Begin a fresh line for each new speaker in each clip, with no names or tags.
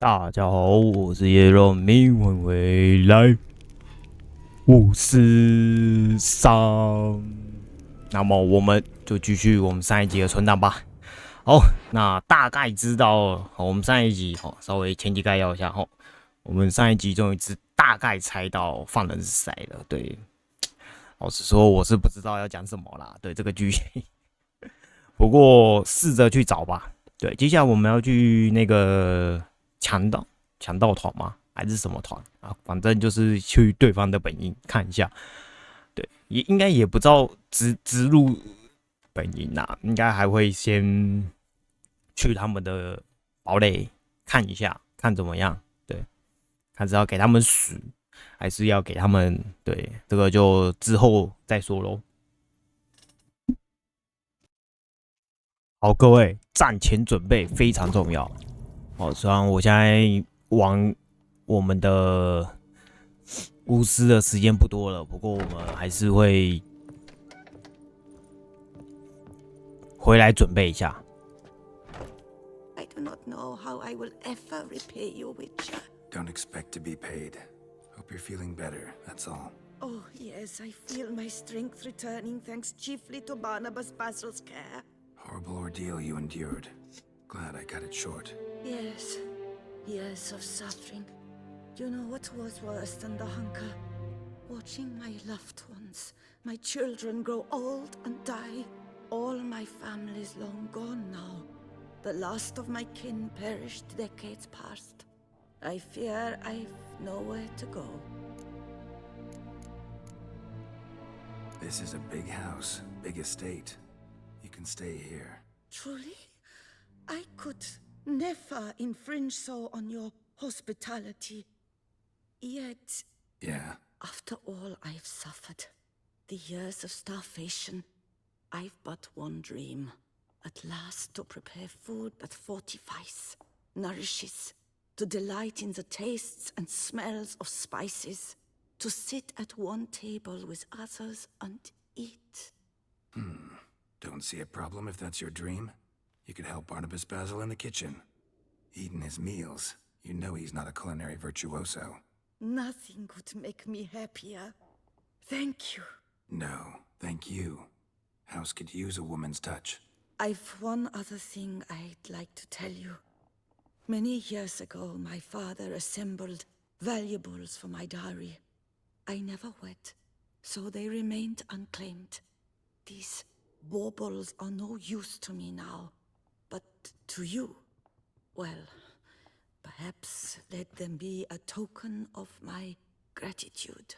大家好，我是叶肉，迷魂回来，巫师3。那么我们就继续我们上一集的存档吧。好，那大概知道，我们上一集稍微前提概要一下我们上一集终于大概猜到犯人是谁了。对，老实说我是不知道要讲什么啦。对这个剧情，不过试着去找吧。对，接下来我们要去那个强盗团吗？还是什么团啊？反正就是去对方的本营看一下。对，应该也不知道直入本营啊，应该还会先去他们的堡垒看一下，看怎么样。对，看是要给他们死，还是要给他们，对，这个就之后再说咯。好，各位，战前准备非常重要。虽然我现在往我们的巫师的时间不多了，不过我们还是会回来准备一下。
I do not know how I will ever repay you, Witcher.
Don't expect to be paid. Hope you're feeling better, that's all.
Oh, yes, I feel my strength returning thanks chiefly to Barnabas Basil's care.
Horrible ordeal you endured. Glad I cut it short.
Yes, years of suffering. You know what was worse than the hunger? Watching my loved ones, my children grow old and die. All my family's long gone now. The last of my kin perished decades past. I fear I've nowhere to go.
This is a big house, big estate. You can stay here.
Truly? I could never infringe so on your hospitality. Yet,
Yeah?
after all I've suffered, the years of starvation, I've but one dream. At last to prepare food that fortifies, nourishes, to delight in the tastes and smells of spices, to sit at one table with others and eat.
Don't see a problem if that's your dream. You could help Barnabas Basil in the kitchen. Eating his meals. You know he's not a culinary virtuoso.
Nothing could make me happier. Thank you.
No, thank you. House could use a woman's touch.
I've one other thing I'd like to tell you. Many years ago, my father assembled valuables for my dowry. I never wed, so they remained unclaimed. These baubles are no use to me now, but to you, well, perhaps let them be a token of my gratitude.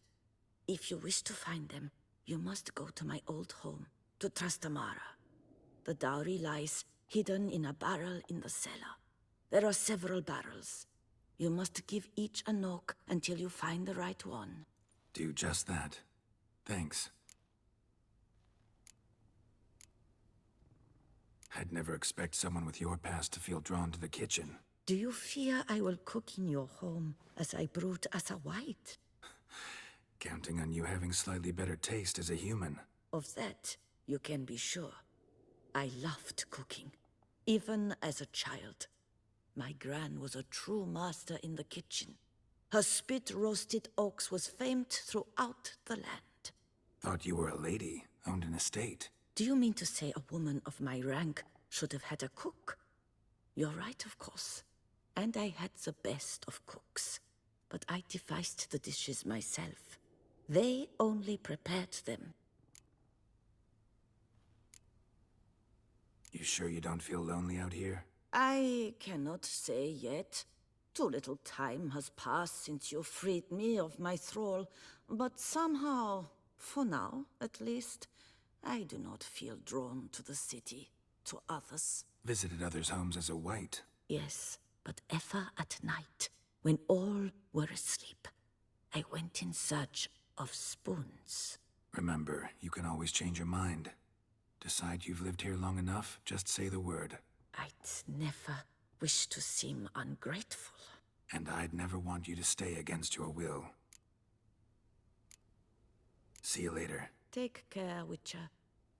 If you wish to find them, you must go to my old home, to Trastamara. The dowry lies hidden in a barrel in the cellar. There are several barrels. You must give each a knock until you find the right one.
Do just that. Thanks. I'd never expect someone with your past to feel drawn to the kitchen.
Do you fear I will cook in your home as I brewed as a white?
Counting on you having slightly better taste as a human.
Of that, you can be sure. I loved cooking, even as a child. My gran was a true master in the kitchen. Her spit-roasted ox was famed throughout the land.
Thought you were a lady, owned an estate.
Do you mean to say a woman of my rank should have had a cook? You're right, of course. And I had the best of cooks. But I devised the dishes myself. They only prepared them.
You sure you don't feel lonely out here?
I cannot say yet. Too little time has passed since you freed me of my thrall, but somehow, for now at least, I do not feel drawn to the city, to others.
Visited others' homes as a white.
Yes, but ever at night, when all were asleep, I went in search of spoons.
Remember, you can always change your mind. Decide you've lived here long enough, just say the word.
I'd never wish to seem ungrateful.
And I'd never want you to stay against your will. See you later.
Take care, Witcher.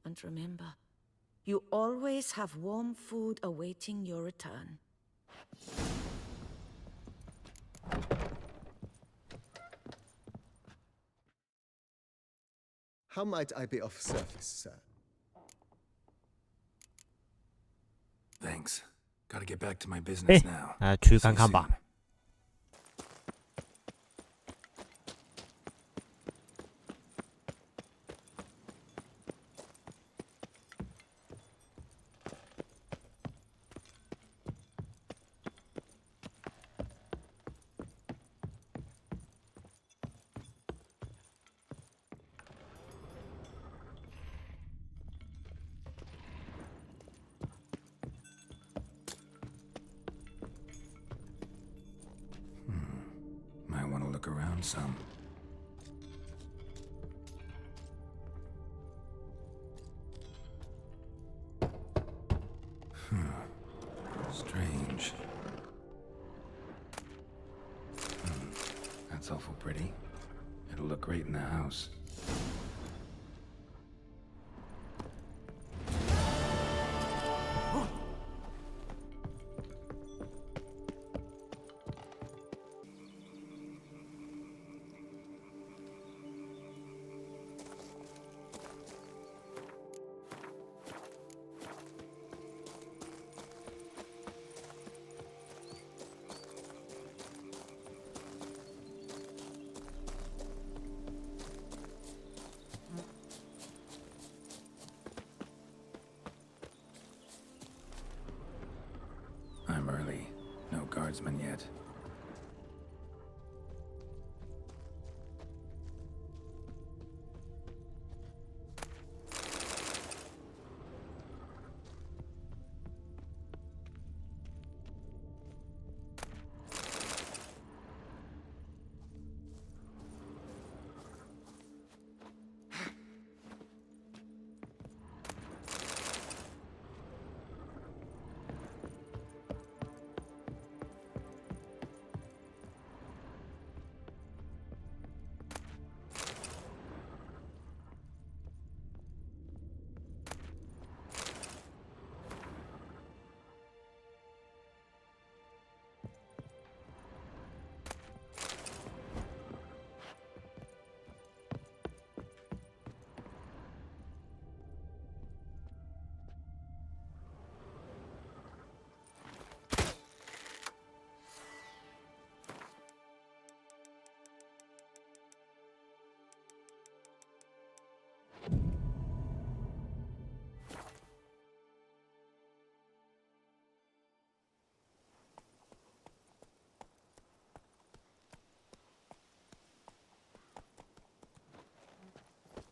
And remember, you always have warm food awaiting your return.
How might I be of service, sir?
Thanks. Gotta get back to my
哎
business now.
那去
See
看
you
看吧。
soon. Might want to look around some. Strange. That's awful pretty. It'll look great in the house. I'm early. No guardsmen yet.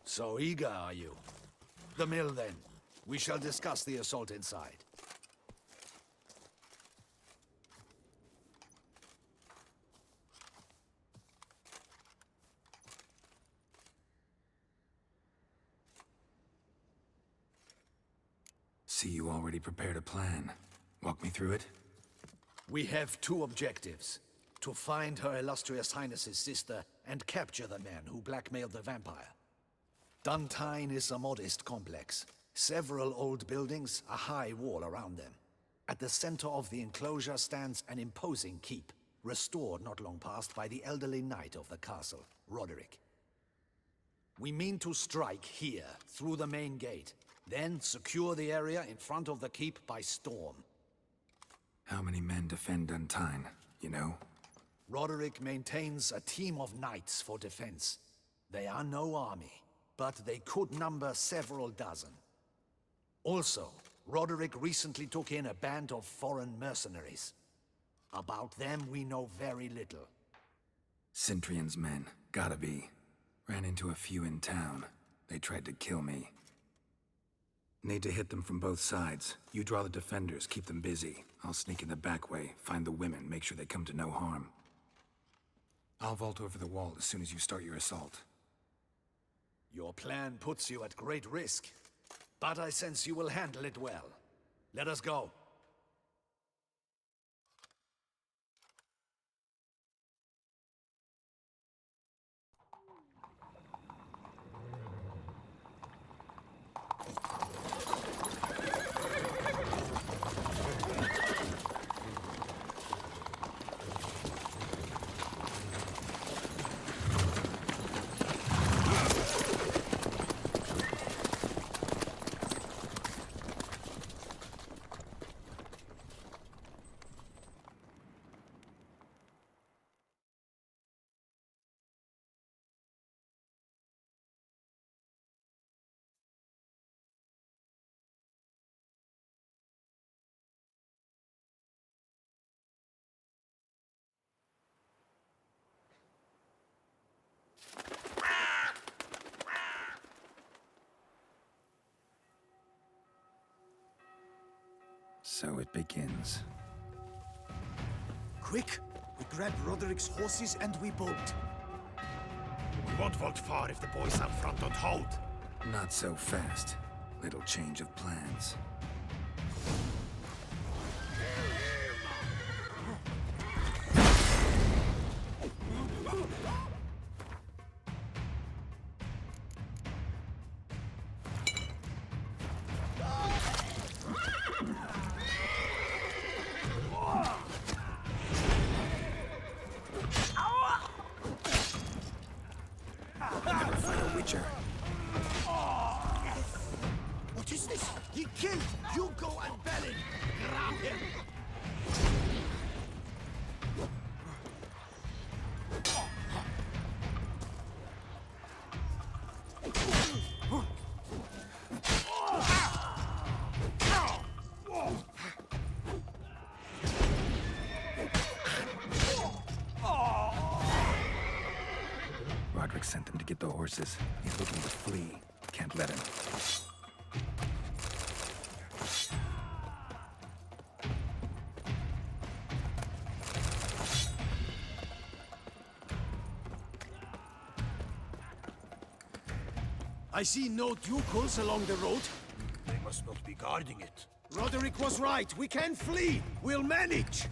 So eager, are you? The mill, then. We shall discuss the assault inside.
See, you already prepared a plan. Walk me through it?
We have two objectives. To find Her Illustrious Highness's sister and capture the man who blackmailed the vampire. Duntine is a modest complex. Several old buildings, a high wall around them. At the center of the enclosure stands an imposing keep, restored not long past by the elderly knight of the castle, Roderick. We mean to strike here, through the main gate, then secure the area in front of the keep by storm.
How many men defend Duntine, you know?
Roderick maintains a team of knights for defense. They are no army, but they could number several dozen. Also, Roderick recently took in a band of foreign mercenaries. About them we know very little.
Cintrian's men, gotta be. Ran into a few in town. They tried to kill me. Need to hit them from both sides. You draw the defenders, keep them busy. I'll sneak in the back way, find the women, make sure they come to no harm. I'll vault over the wall as soon as you start your assault.
Your plan puts you at great risk, but I sense you will handle it well. Let us go.
So it begins.
Quick! We grab Roderick's horses and we bolt.
We won't vault far if the boys up front don't hold.
Not so fast. Little change of plans.
What is this? He killed Hugo and Belin! Grab him!
Roderick sent them to get the horses. He's looking to flee. Can't let him.
I see no Ducals along the road.
They must not be guarding it.
Roderick was right. We can flee. We'll manage.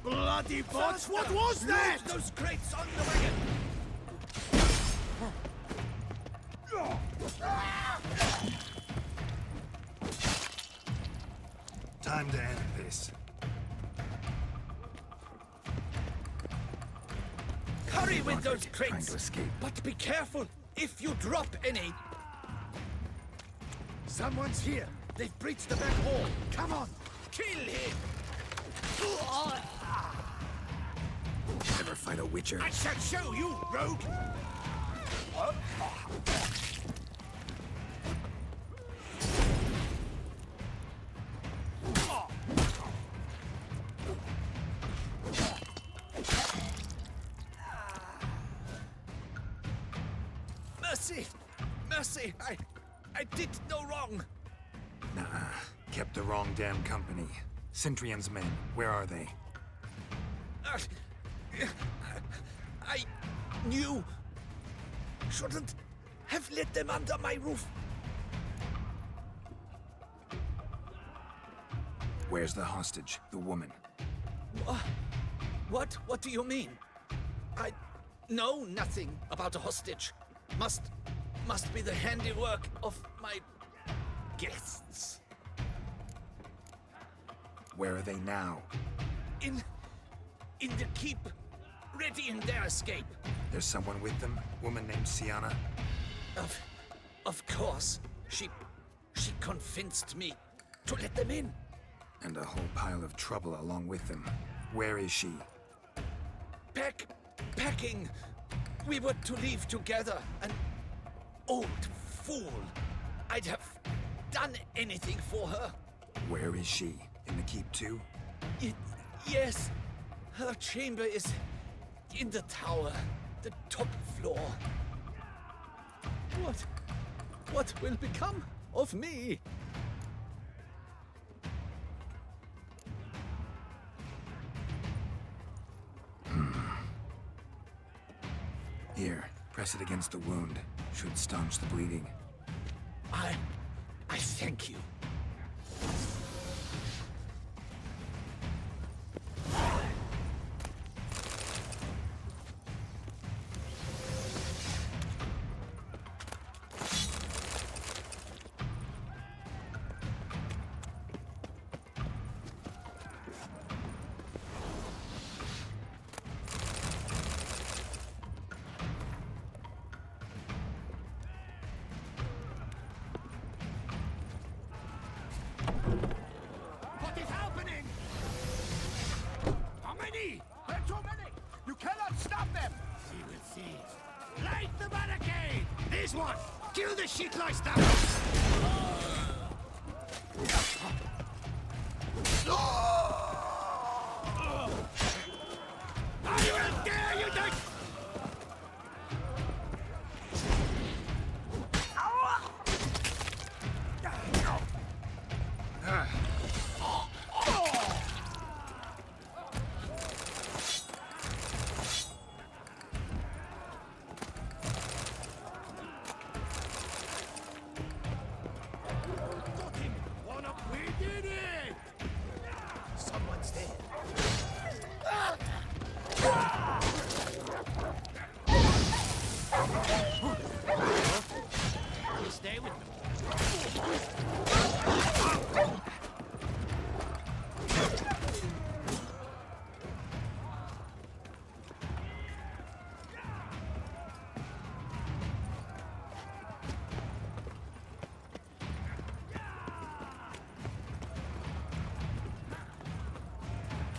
Bloody bots! What was that?
Loot those crates on the wagon!
Time to end this.
Hurry with those
Roderick trying
crates!
to escape.
But be careful if you drop any.
Someone's here. They've breached the back wall. Come on.
Kill him!
Ever fight a Witcher?
I shall show you, rogue! Mercy! Mercy! I did no wrong!
Nah, kept the wrong damn company. Centrion's men, where are they?
I knew. Shouldn't have let them under my roof.
Where's the hostage, the woman?
What do you mean? I know nothing about a hostage. Must be the handiwork of my guests.
Where are they now?
In the keep, ready in their escape.
There's someone with them? Woman named Sienna?
Of course. She convinced me to let them in.
And a whole pile of trouble along with them. Where is she?
Packing. We were to leave together. An old fool. I'd have done anything for her.
Where is she? In the keep too?
Yes. Her chamber is in the tower, the top floor. What will become of me?
Here, press it against the wound. Should staunch the bleeding.
I thank you.
What is happening? How many? There are too many. You cannot stop them. We will see. Light the barricade. This one. Kill the shit lice down. I will dare you to... stay with them.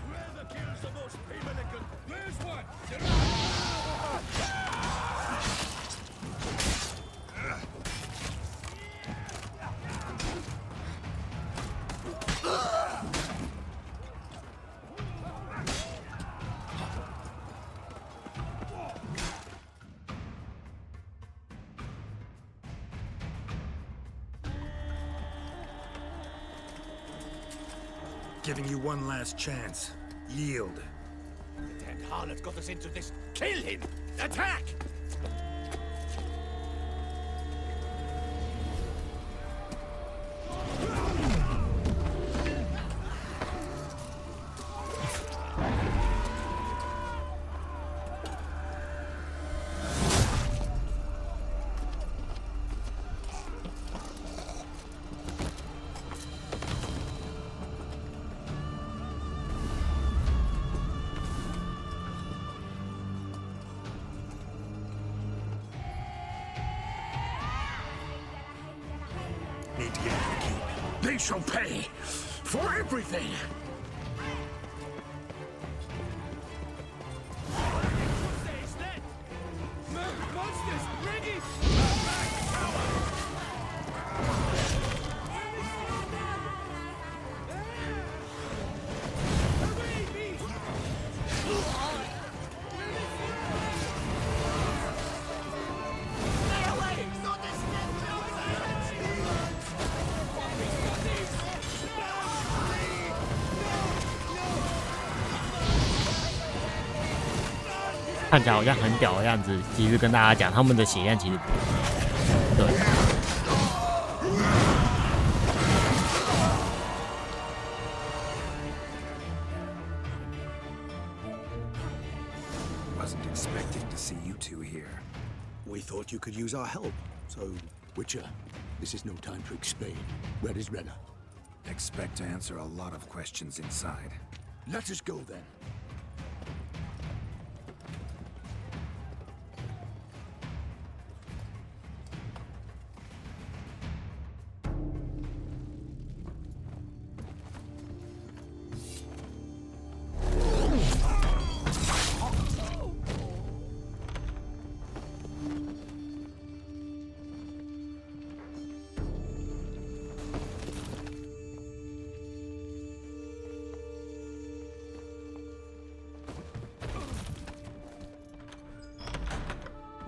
Whoever kills the most Pimelican, there's one!
Giving you one last chance. Yield.
The damned harlot got us into this. Kill him! Attack!
Need to get out of the keep. They shall pay for everything.
Says that! Monsters, ready! Stay away!
看起来好像很屌的样子，其实跟大家讲，他们的血量其实不对。
Wasn't expecting to see you two here.
We thought you could use our help, so...
Witcher, this is no time to explain. Where is Renna?
Expect to answer a lot of questions inside.
Let us go then.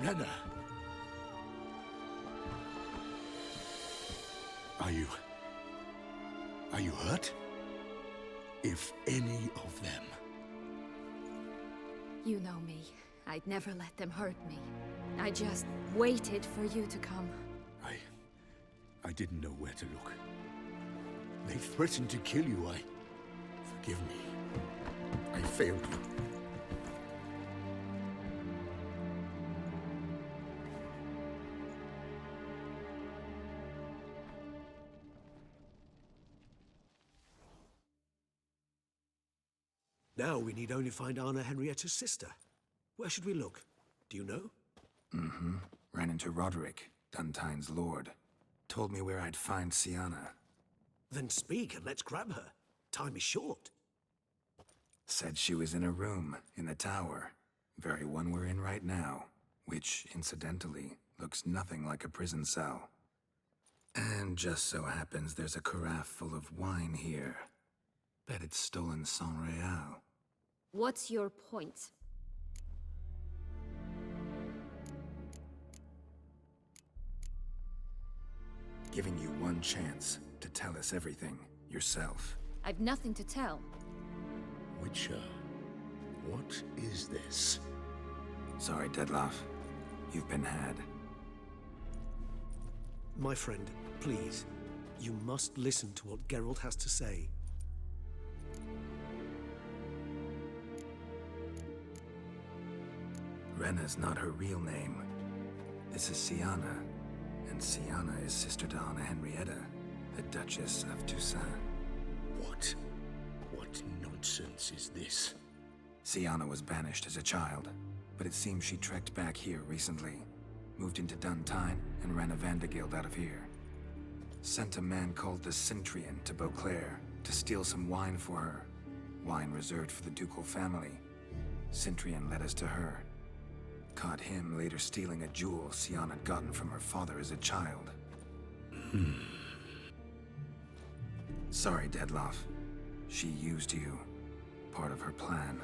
Renna! Are you hurt? If any of them.
You know me. I'd never let them hurt me. I just waited for you to come.
I didn't know where to look. They threatened to kill you. Forgive me. I failed you.
Now we need only find Anna Henrietta's sister. Where should we look? Do you know?
Mm-hmm. Ran into Roderick, Duntine's lord. Told me where I'd find Sienna.
Then speak and let's grab her. Time is short.
Said she was in a room in the tower. Very one we're in right now. Which, incidentally, looks nothing like a prison cell. And just so happens there's a carafe full of wine here. Bet it's stolen San Real.
What's your point?
Giving you one chance to tell us everything yourself.
I've nothing to tell.
Witcher, what is this?
Sorry, Deadloff. You've been had.
My friend, please. You must listen to what Geralt has to say.
Renna's not her real name. This is Sienna. And Sienna is sister to Anna Henrietta, the Duchess of Toussaint.
What? What nonsense is this?
Sienna was banished as a child, but it seems she trekked back here recently, moved into Duntine, and ran a Vandergild out of here. Sent a man called the Centurion to Beauclair to steal some wine for her. Wine reserved for the ducal family. Centurion led us to her. Caught him later stealing a jewel Sienna had gotten from her father as a child. Sorry, Dedloff. She used you. Part of her plan.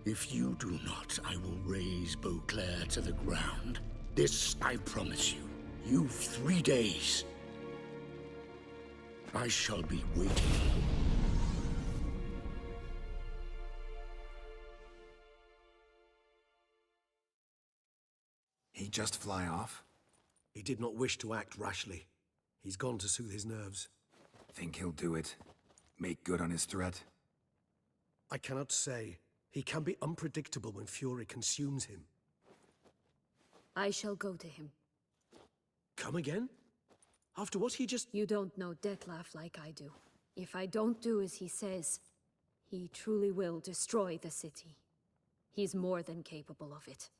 If you do not, I will raise Beauclair to the ground. This I promise you. You've 3 days. I shall be waiting.
He just fly off?
He did not wish to act rashly. He's gone to soothe his nerves.
Think he'll do it? Make good on his threat?
I cannot say. He can be unpredictable when fury consumes him.
I shall go to him.
Come again? After what he just...
You don't know Detlef like I do. If I don't do as he says, he truly will destroy the city. He's more than capable of it.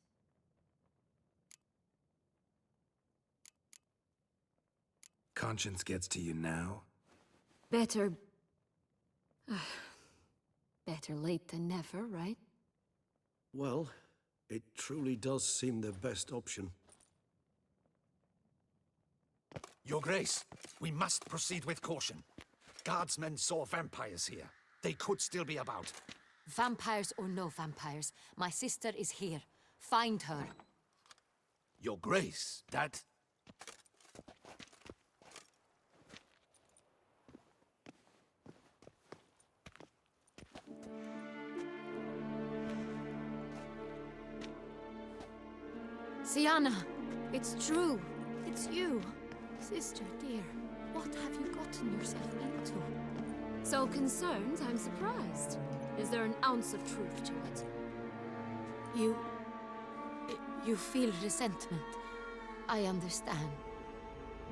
Conscience gets to you now?
Better... better late than never, right?
Well, it truly does seem the best option.
Your Grace, we must proceed with caution. Guardsmen saw vampires here. They could still be about.
Vampires or no vampires, my sister is here. Find her.
Your Grace, that...
Sienna, it's true. It's you. Sister, dear, what have you gotten yourself into? So concerned, I'm surprised. Is there an ounce of truth to it?
You feel resentment. I understand.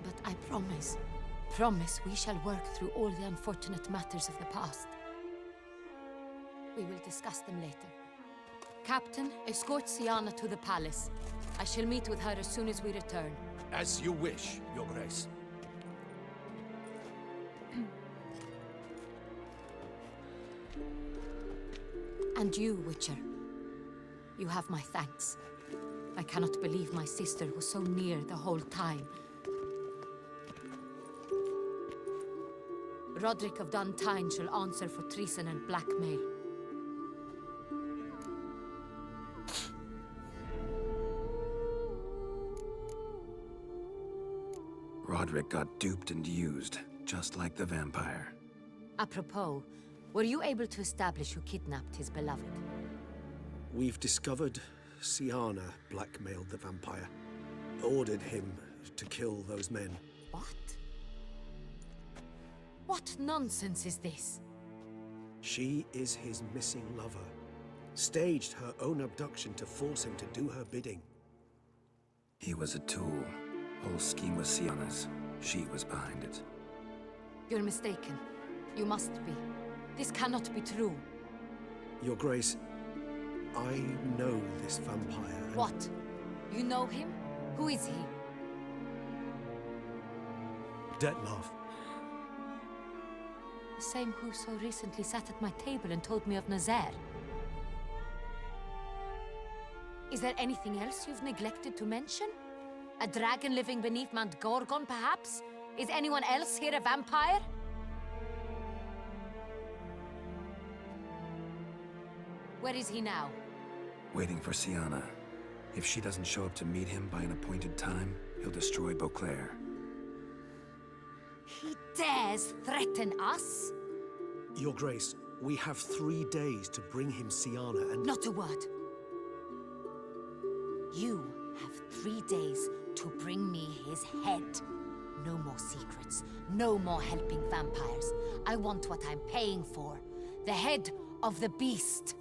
But I promise we shall work through all the unfortunate matters of the past. We will discuss them later. Captain, escort Sienna to the palace. I shall meet with her as soon as we return.
As you wish, Your Grace.
And you, Witcher. You have my thanks. I cannot believe my sister was so near the whole time. Roderick of Duntine shall answer for treason and blackmail.
Roderick got duped and used, just like the vampire.
Apropos, were you able to establish who kidnapped his beloved?
We've discovered Sienna blackmailed the vampire. Ordered him to kill those men.
What? What nonsense is this?
She is his missing lover. Staged her own abduction to force him to do her bidding.
He was a tool. Whole scheme was Sienna's. She was behind it.
You're mistaken. You must be. This cannot be true.
Your Grace, I know this vampire. And...
What? You know him? Who is he?
Detlef.
The same who so recently sat at my table and told me of Nazaire. Is there anything else you've neglected to mention? A dragon living beneath Mount Gorgon, perhaps? Is anyone else here a vampire? Where is he now?
Waiting for Sienna. If she doesn't show up to meet him by an appointed time, he'll destroy Beauclair.
He dares threaten us?
Your Grace, we have 3 days to bring him Siana and...
Not a word. You have 3 days to bring me his head. No more secrets. No more helping vampires. I want what I'm paying for. The head of the beast.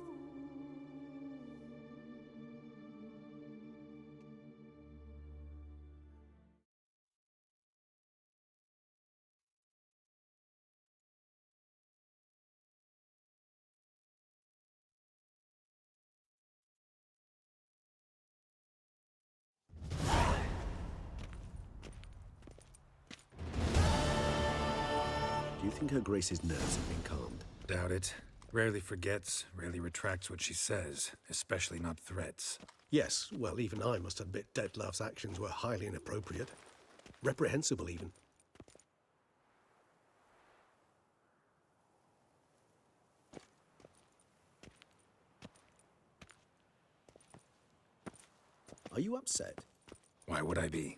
Do you think Her Grace's nerves have been calmed?
Doubt it. Rarely forgets, rarely retracts what she says, especially not threats.
Yes, well, even I must admit Detlef's actions were highly inappropriate. Reprehensible, even. Are you upset?
Why would I be?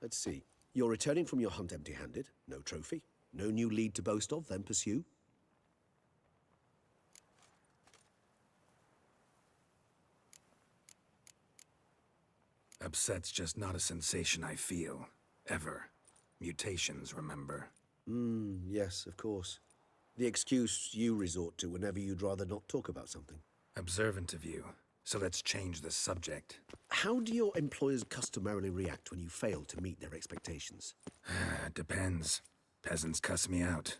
Let's see. You're returning from your hunt empty-handed. No trophy. No new lead to boast of, then pursue.
Upset's just not a sensation I feel. Ever. Mutations, remember?
Yes, of course. The excuse you resort to whenever you'd rather not talk about something.
Observant of you. So let's change the subject.
How do your employers customarily react when you fail to meet their expectations?
Depends. Peasants cuss me out.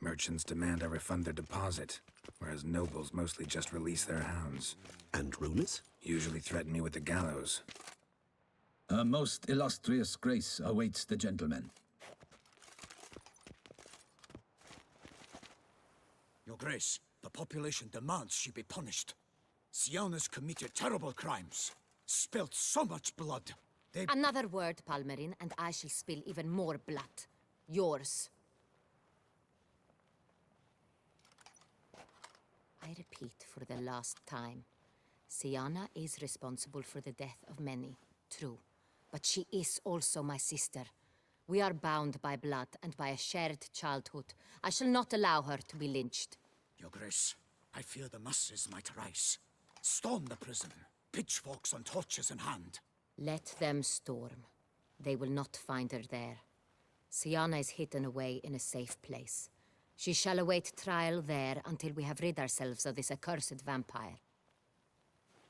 Merchants demand I refund their deposit, whereas nobles mostly just release their hounds.
And rulers?
Usually threaten me with the gallows.
Her most illustrious grace awaits the gentleman.
Your Grace, the population demands she be punished. Siana's committed terrible crimes. Spilt so much blood.
Another word, Palmerin, and I shall spill even more blood. Yours. I repeat for the last time. Siana is responsible for the death of many, true. But she is also my sister. We are bound by blood and by a shared childhood. I shall not allow her to be lynched.
Your Grace, I fear the masses might rise. Storm the prison, pitchforks and torches in hand.
Let them storm. They will not find her there. Siana is hidden away in a safe place. She shall await trial there until we have rid ourselves of this accursed vampire.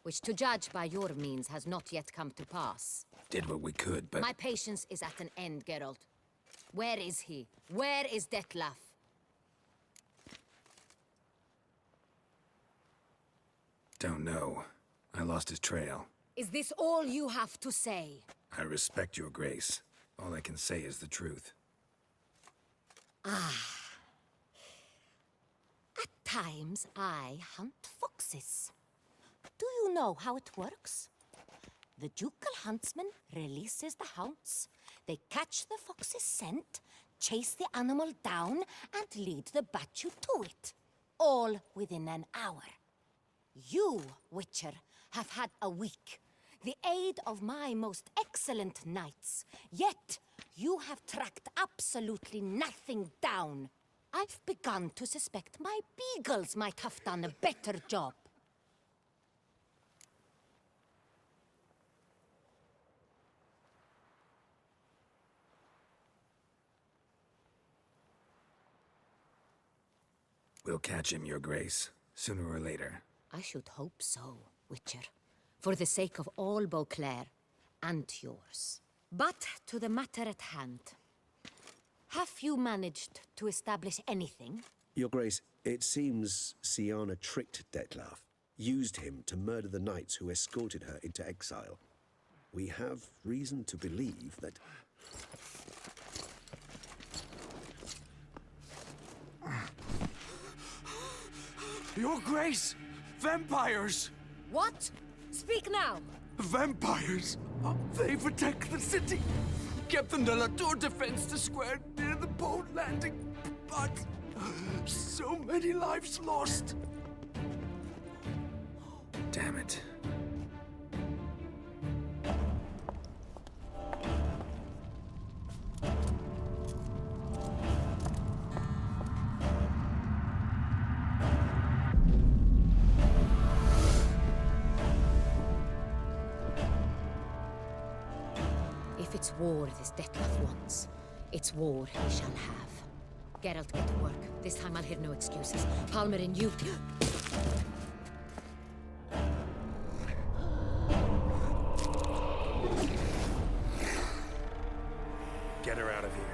Which, to judge by your means, has not yet come to pass.
Did what we could, but...
My patience is at an end, Geralt. Where is he? Where is Detlef?
Don't know. I lost his trail.
Is this all you have to say?
I respect your grace. All I can say is the truth.
At times, I hunt foxes. Do you know how it works? The ducal huntsman releases the hounds. They catch the fox's scent, chase the animal down, and lead the Bachu to it. All within an hour. You, Witcher, have had a week. The aid of my most excellent knights. Yet, you have tracked absolutely nothing down. I've begun to suspect my beagles might have done a better job.
We'll catch him, your grace. Sooner or later.
I should hope so, Witcher. For the sake of all Beauclair, and yours. But to the matter at hand. Have you managed to establish anything?
Your Grace, it seems Siana tricked Detlef, used him to murder the knights who escorted her into exile. We have reason to believe that...
Your Grace! Vampires!
What? Speak now!
Vampires! They protect the city! Captain de la Tour defends the square near the boat landing, but so many lives lost!
Damn it.
If it's war this Detlef wants, it's war he shall have. Geralt, get to work. This time I'll hear no excuses. Palmer and you...
Get her out of here.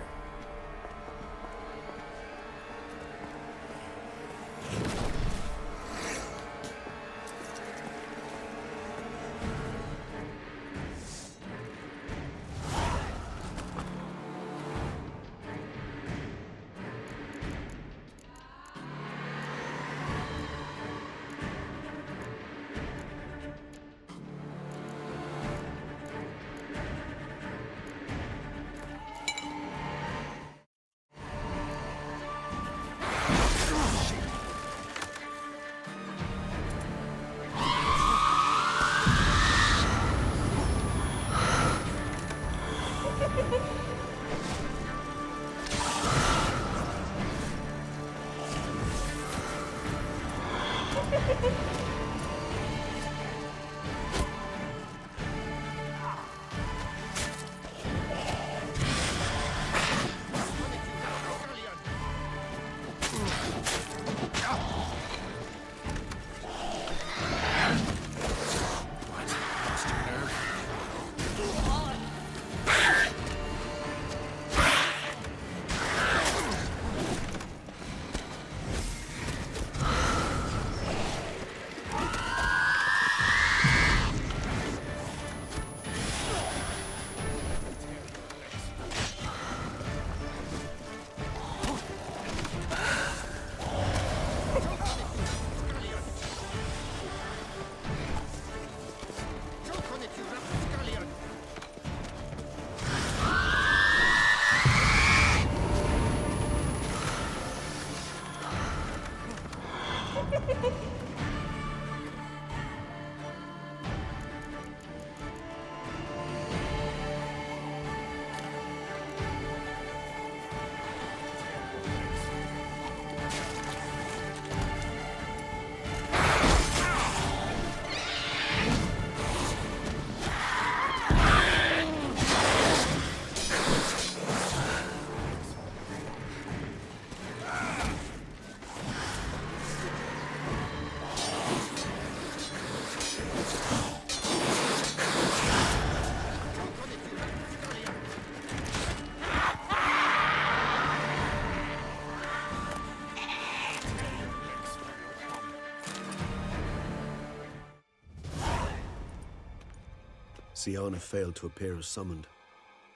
Syanna failed to appear as summoned.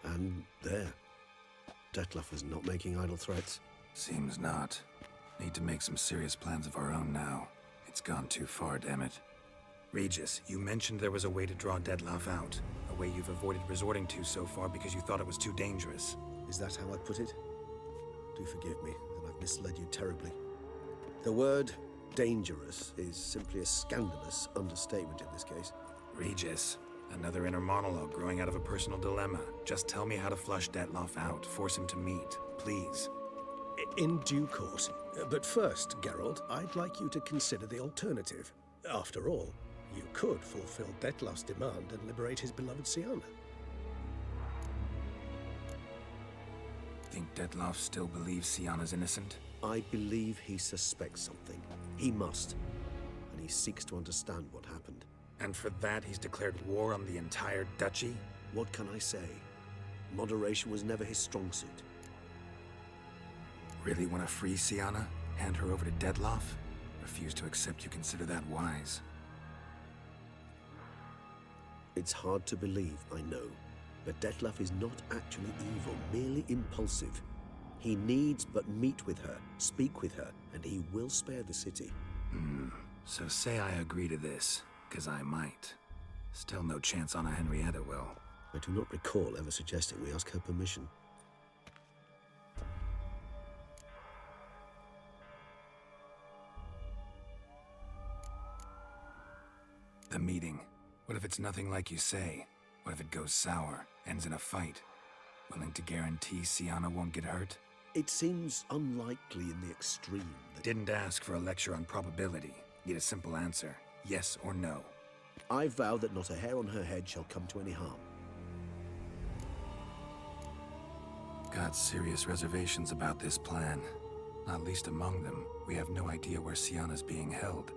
And there. Detlef is not making idle threats.
Seems not. Need to make some serious plans of our own now. It's gone too far, damn it. Regis, you mentioned there was a way to draw Detlef out. A way you've avoided resorting to so far because you thought it was too dangerous.
Is that how I put it? Do forgive me that I've misled you terribly. The word dangerous is simply a scandalous understatement in this case.
Regis, another inner monologue growing out of a personal dilemma. Just tell me how to flush Detlef out, force him to meet, please.
In due course. But first, Geralt, I'd like you to consider the alternative. After all, you could fulfill Detlef's demand and liberate his beloved Syanna.
Think Detlef still believes Syanna's innocent?
I believe he suspects something. He must. And he seeks to understand what happened.
And for that, he's declared war on the entire duchy?
What can I say? Moderation was never his strong suit.
Really want to free Syanna? Hand her over to Detlef? Refuse to accept you consider that wise.
It's hard to believe, I know. But Detlef is not actually evil, merely impulsive. He needs but meet with her, speak with her, and he will spare the city.
So say I agree to this. 'Cause I might. Still no chance Anna Henrietta will.
I do not recall ever suggesting we ask her permission.
The meeting. What if it's nothing like you say? What if it goes sour, ends in a fight? Willing to guarantee Syanna won't get hurt?
It seems unlikely in the extreme that...
Didn't ask for a lecture on probability. Need a simple answer. Yes or no?
I vow that not a hair on her head shall come to any harm.
Got serious reservations about this plan. Not least among them, we have no idea where Sienna's being held.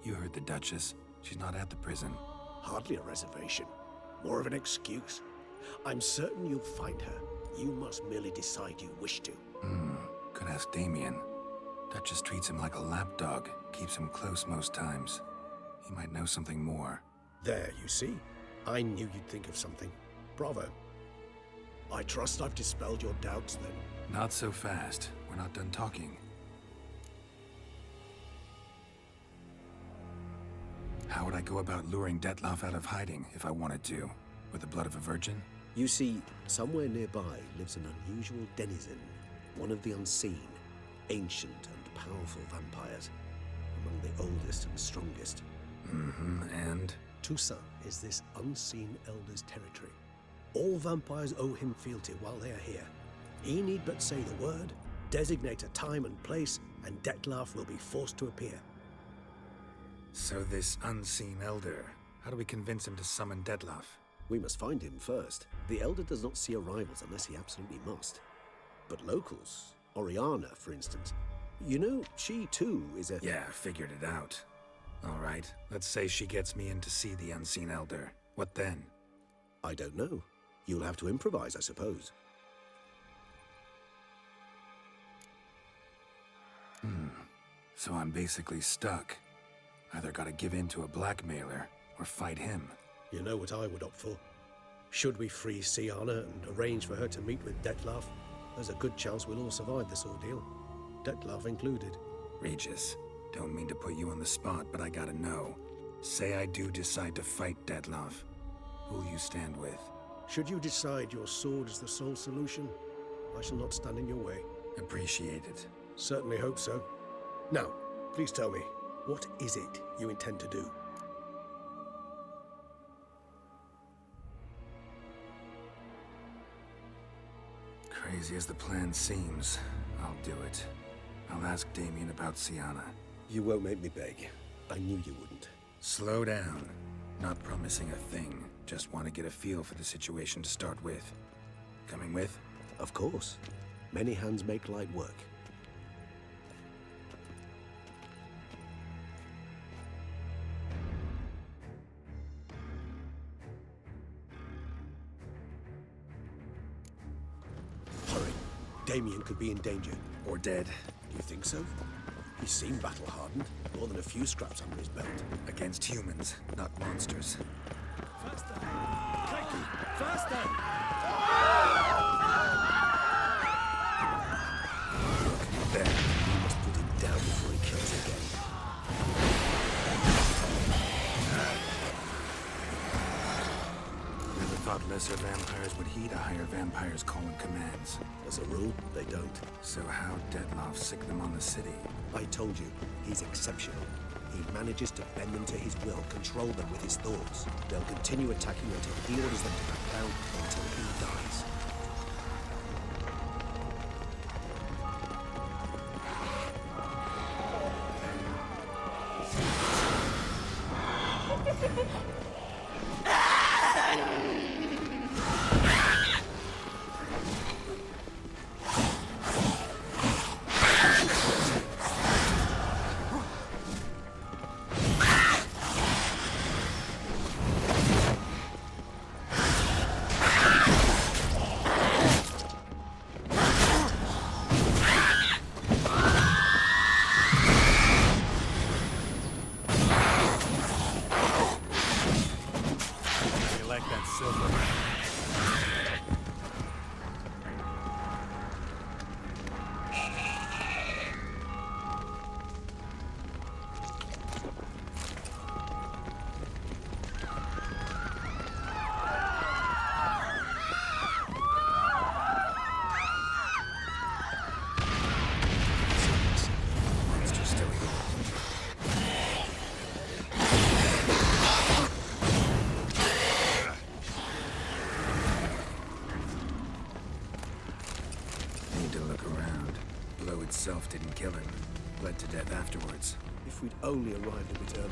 You heard the Duchess. She's not at the prison.
Hardly a reservation. More of an excuse. I'm certain you'll find her. You must merely decide you wish to.
Could ask Damien. Duchess treats him like a lapdog, keeps him close most times. He might know something more.
There, you see? I knew you'd think of something. Bravo. I trust I've dispelled your doubts, then.
Not so fast. We're not done talking. How would I go about luring Detloff out of hiding if I wanted to? With the blood of a virgin?
You see, somewhere nearby lives an unusual denizen, one of the unseen, ancient and powerful vampires, among the oldest and strongest.
And?
Toussaint is this unseen elder's territory. All vampires owe him fealty while they are here. He need but say the word, designate a time and place, and Detloff will be forced to appear.
So this unseen elder, how do we convince him to summon Detloff?
We must find him first. The elder does not see arrivals unless he absolutely must. But locals, Oriana, for instance, you know, she too is a...
Yeah, figured it out. All right, let's say she gets me in to see the unseen elder. What then?
I don't know. You'll have to improvise, I suppose.
So I'm basically stuck. Either gotta give in to a blackmailer, or fight him.
You know what I would opt for. Should we free Sienna and arrange for her to meet with Detloff, there's a good chance we'll all survive this ordeal. Detloff included.
Regis, don't mean to put you on the spot, but I gotta know. Say I do decide to fight Detloff. Who'll you stand with?
Should you decide your sword is the sole solution, I shall not stand in your way.
Appreciate it.
Certainly hope so. Now, please tell me, what is it you intend to do?
Crazy as the plan seems, I'll do it. I'll ask Damien about Sienna.
You won't make me beg. I knew you wouldn't.
Slow down. Not promising a thing. Just want to get a feel for the situation to start with. Coming with?
Of course. Many hands make light work. Hurry. Damien could be in danger.
Or dead.
You think so? He seemed battle-hardened. More than a few scraps under his belt.
Against humans, not monsters.
Faster! Crikey! Faster!
There.
We must put him down before he kills again.
Never thought lesser vampires would heed a higher vampire's calling commands.
As a rule, they don't.
So how'd Detloff sick them on the city?
I told you, he's exceptional. He manages to bend them to his will, control them with his thoughts. They'll continue attacking until he orders them to back down, until he dies.
Itself didn't kill him. Bled to death afterwards.
If we'd only arrived a bit earlier.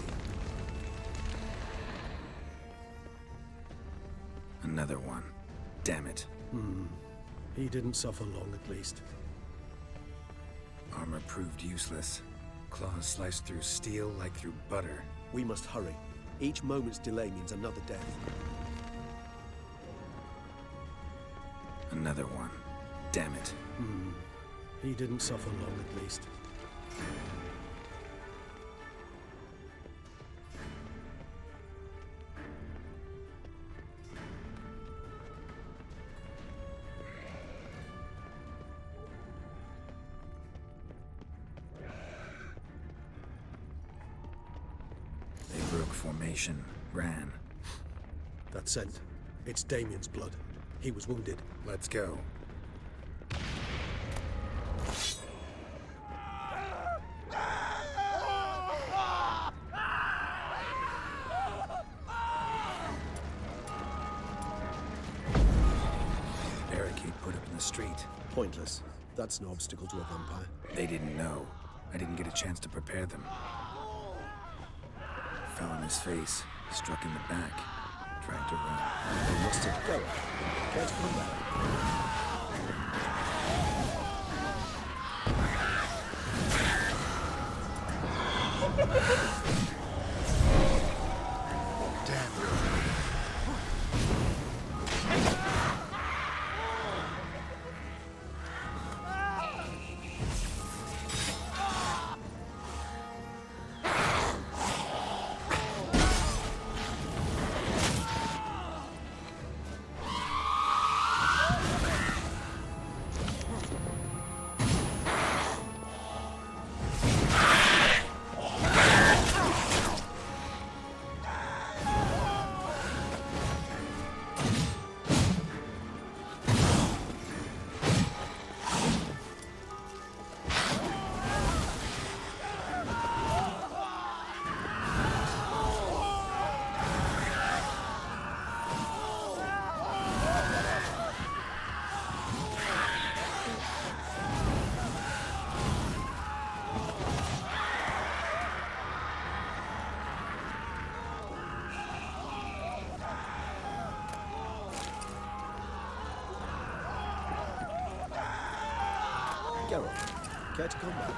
Another one. Damn it.
He didn't suffer long, at least.
Armor proved useless. Claws sliced through steel like through butter.
We must hurry. Each moment's delay means another death.
Another one. Damn it.
He didn't suffer long, at least.
They broke formation, ran.
That scent. It's Damien's blood. He was wounded.
Let's go. Barricade put up in the street.
Pointless. That's no obstacle to a vampire.
They didn't know. I didn't get a chance to prepare them. Fell on his face, struck in the back, tried to run.
They must have gone. Can't come back. Geralt, care to come back?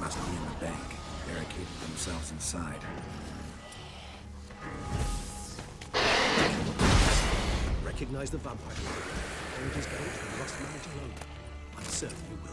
Must be in the bank. Barricaded themselves inside.
Recognize the vampire. Hold his belt and must manage alone. I'm certain you will.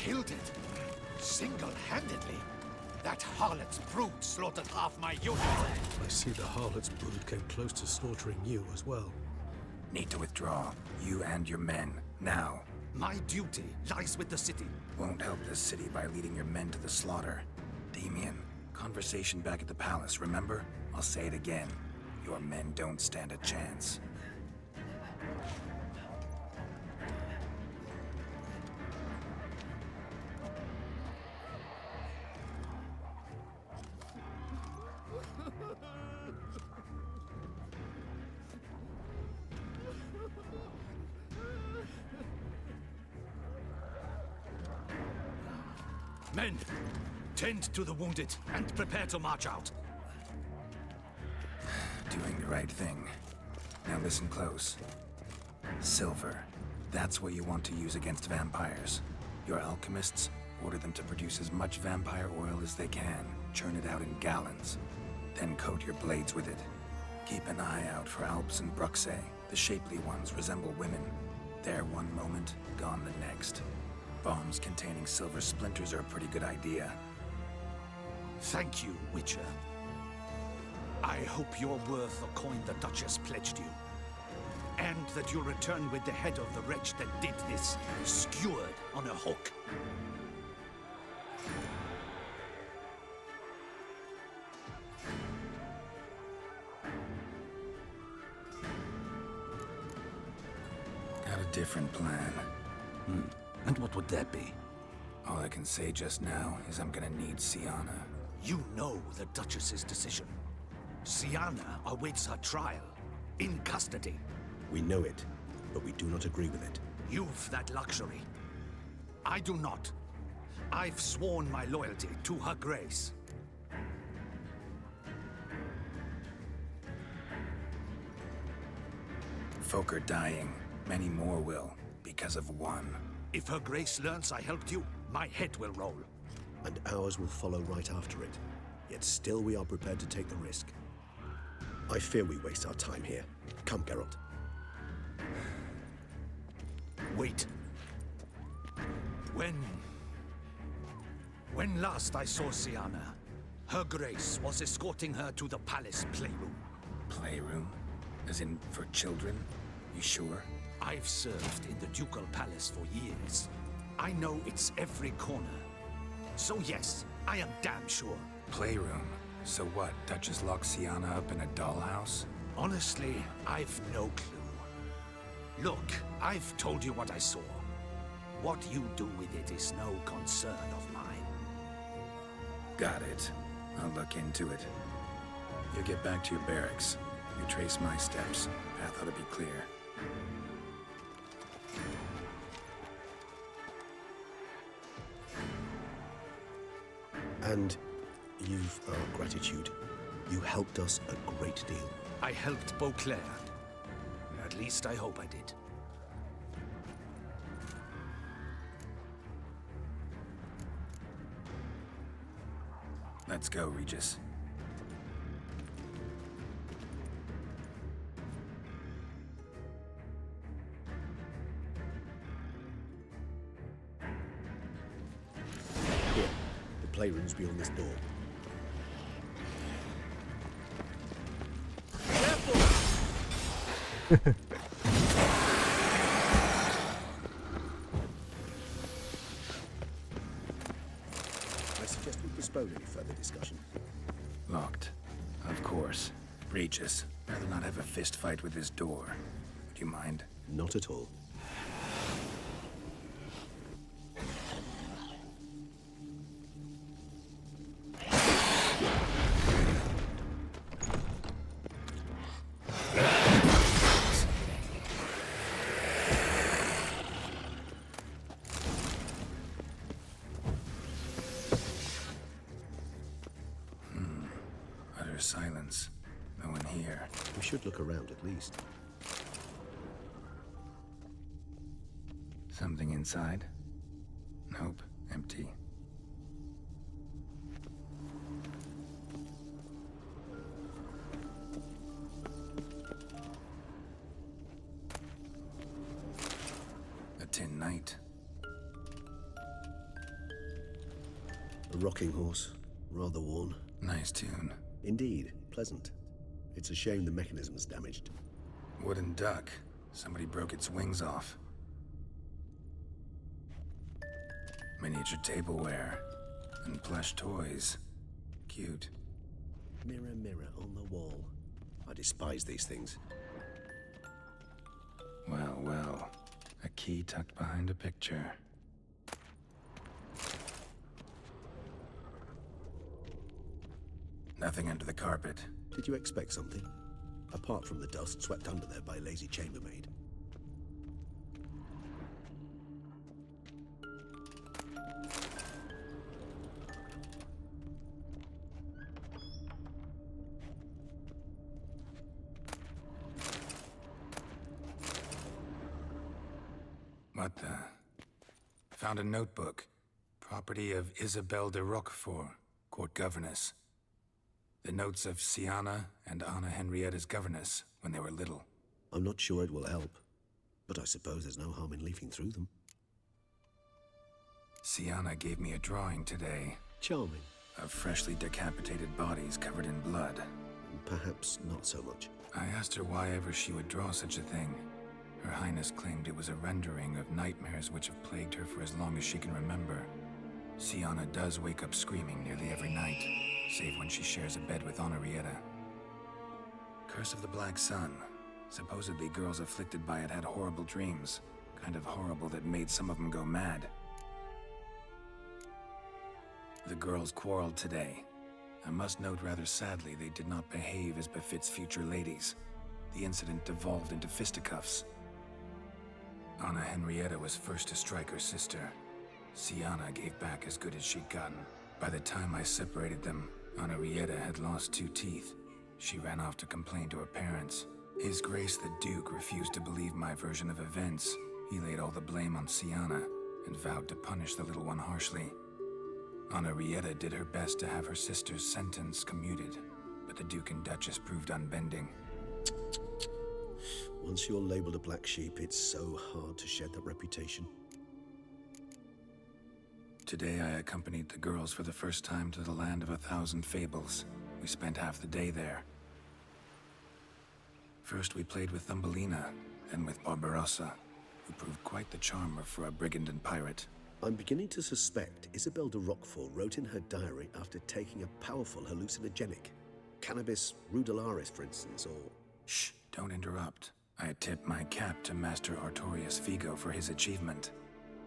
killed it. Single-handedly. That harlot's brood slaughtered half my unit.
I see the harlot's brood came close to slaughtering you as well.
Need to withdraw. You and your men. Now.
My duty lies with the city.
Won't help the city by leading your men to the slaughter. Damien, conversation back at the palace, remember? I'll say it again. Your men don't stand a chance.
Men, tend to the wounded and prepare to march out.
Doing the right thing. Now listen close. Silver. That's what you want to use against vampires. Your alchemists, order them to produce as much vampire oil as they can. Churn it out in gallons. Then coat your blades with it. Keep an eye out for Alps and Bruxae. The shapely ones resemble women. There one moment, gone the next. Bombs containing silver splinters are a pretty good idea.
Thank you, Witcher. I hope you're worth the coin the Duchess pledged you. And that you'll return with the head of the wretch that did this, skewered on a hook.
Got a different plan.
And what would that be?
All I can say just now is I'm gonna need Siana.
You know the Duchess's decision. Siana awaits her trial, in custody.
We know it, but we do not agree with it.
You've that luxury. I do not. I've sworn my loyalty to her grace.
Folk are dying. Many more will, because of one.
If her grace learns I helped you, my head will roll.
And ours will follow right after it. Yet still we are prepared to take the risk. I fear we waste our time here. Come, Geralt.
Wait. When last I saw Siana, her grace was escorting her to the palace playroom.
Playroom? As in, for children? You sure?
I've served in the ducal palace for years. I know it's every corner. So yes, I am damn sure.
Playroom? So what, Duchess locks Siana up in a dollhouse?
Honestly, I've no clue. Look, I've told you what I saw. What you do with it is no concern of mine.
Got it. I'll look into it. You get back to your barracks. You trace my steps. Path ought to be clear.
And you've our gratitude. You helped us a great deal.
I helped Beauclair. At least I hope I did.
Let's go, Regis.
Here, the playroom's beyond this door. I suggest we postpone any further discussion.
Locked. Of course. Regis, rather not have a fist fight with this door. Would you mind?
Not at all.
Utter silence. No one here.
We should look around at least.
Something inside? Nope. Empty. A tin knight.
A rocking horse, rather worn.
Nice tune.
Indeed, pleasant. It's a shame the mechanism's damaged.
Wooden duck. Somebody broke its wings off. Miniature tableware. And plush toys. Cute.
Mirror, mirror on the wall. I despise these things.
Well, well. A key tucked behind a picture. Nothing under the carpet.
Did you expect something? Apart from the dust swept under there by a lazy chambermaid.
What the? Found a notebook. Property of Isabelle de Roquefort, court governess. The notes of Sienna and Anna Henrietta's governess when they were little.
I'm not sure it will help, but I suppose there's no harm in leafing through them.
Sienna gave me a drawing today.
Charming.
Of freshly decapitated bodies covered in blood.
Perhaps not so much.
I asked her why ever she would draw such a thing. Her Highness claimed it was a rendering of nightmares which have plagued her for as long as she can remember. Sienna does wake up screaming nearly every night, save when she shares a bed with Henrietta. Curse of the Black Sun. Supposedly girls afflicted by it had horrible dreams. Kind of horrible that made some of them go mad. The girls quarreled today. I must note rather sadly they did not behave as befits future ladies. The incident devolved into fisticuffs. Anna Henrietta was first to strike her sister. Sienna gave back as good as she'd gotten. By the time I separated them, Henrietta had lost 2 teeth. She ran off to complain to her parents. His Grace the Duke refused to believe my version of events. He laid all the blame on Sienna and vowed to punish the little one harshly. Henrietta did her best to have her sister's sentence commuted, but the Duke and Duchess proved unbending.
Once you're labeled a black sheep, it's so hard to shed that reputation.
Today I accompanied the girls for the first time to the land of 1,000 fables. We spent half the day there. First we played with Thumbelina, then with Barbarossa, who proved quite the charmer for a brigand and pirate.
I'm beginning to suspect Isabelle de Roquefort wrote in her diary after taking a powerful hallucinogenic. Cannabis rudelaris, for instance, or...
Shh, don't interrupt. I tip my cap to Master Artorius Figo for his achievement.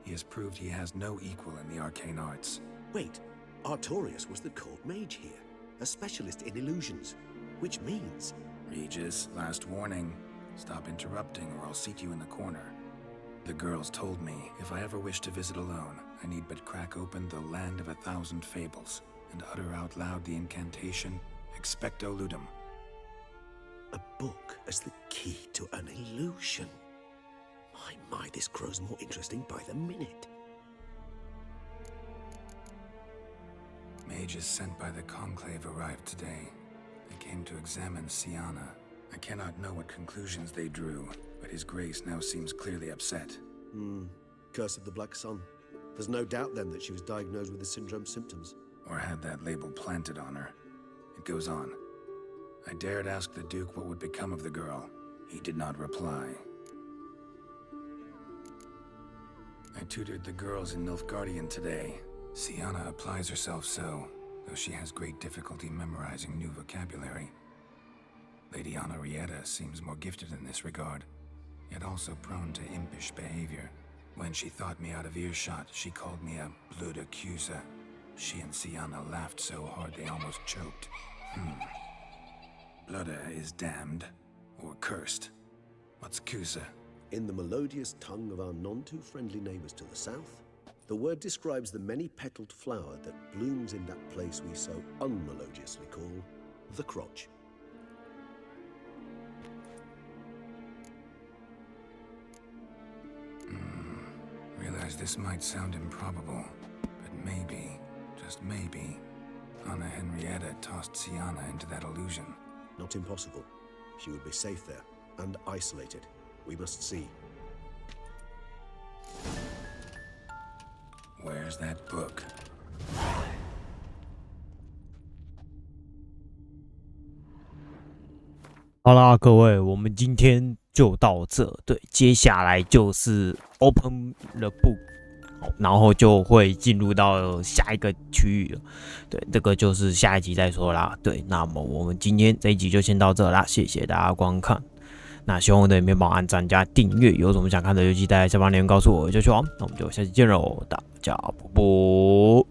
He has proved he has no equal in the arcane arts.
Wait, Artorius was the court mage here, a specialist in illusions, which means...
Regis, last warning. Stop interrupting or I'll seat you in the corner. The girls told me if I ever wish to visit alone, I need but crack open the land of 1,000 fables and utter out loud the incantation, Expecto Ludum.
A book as the key to an illusion. My, this grows more interesting by the minute.
Mages sent by the Conclave arrived today. They came to examine Sienna. I cannot know what conclusions they drew, but His Grace now seems clearly upset.
Curse of the Black Sun. There's no doubt then that she was diagnosed with the syndrome symptoms.
Or had that label planted on her. It goes on. I dared ask the Duke what would become of the girl. He did not reply. I tutored the girls in Nilfgaardian today. Sienna applies herself so, though she has great difficulty memorizing new vocabulary. Lady Henrietta seems more gifted in this regard, yet also prone to impish behavior. When she thought me out of earshot, she called me a blood accuser. She and Sienna laughed so hard they almost choked. Blooda is damned, or cursed. What's Cusa?
In the melodious tongue of our none-too-friendly neighbors to the south, the word describes the many-petaled flower that blooms in that place we so unmelodiously call the crotch.
Realize this might sound improbable, but maybe, just maybe, Anna Henrietta tossed Sienna into that illusion.
Not impossible. She would be safe there, and isolated. We must see.
Where's that book?
好啦，各位，我们今天就到这。对，接下来就是 Open the Book， 然后就会进入到下一个区域了。对，这个就是下一集再说啦。对，那么我们今天这一集就先到这啦，谢谢大家观看。那喜欢我的影片，帮我按赞加订阅。有什么想看的，就记得在下方留言告诉我，就去玩。那我们就下期见喽，大家啵啵。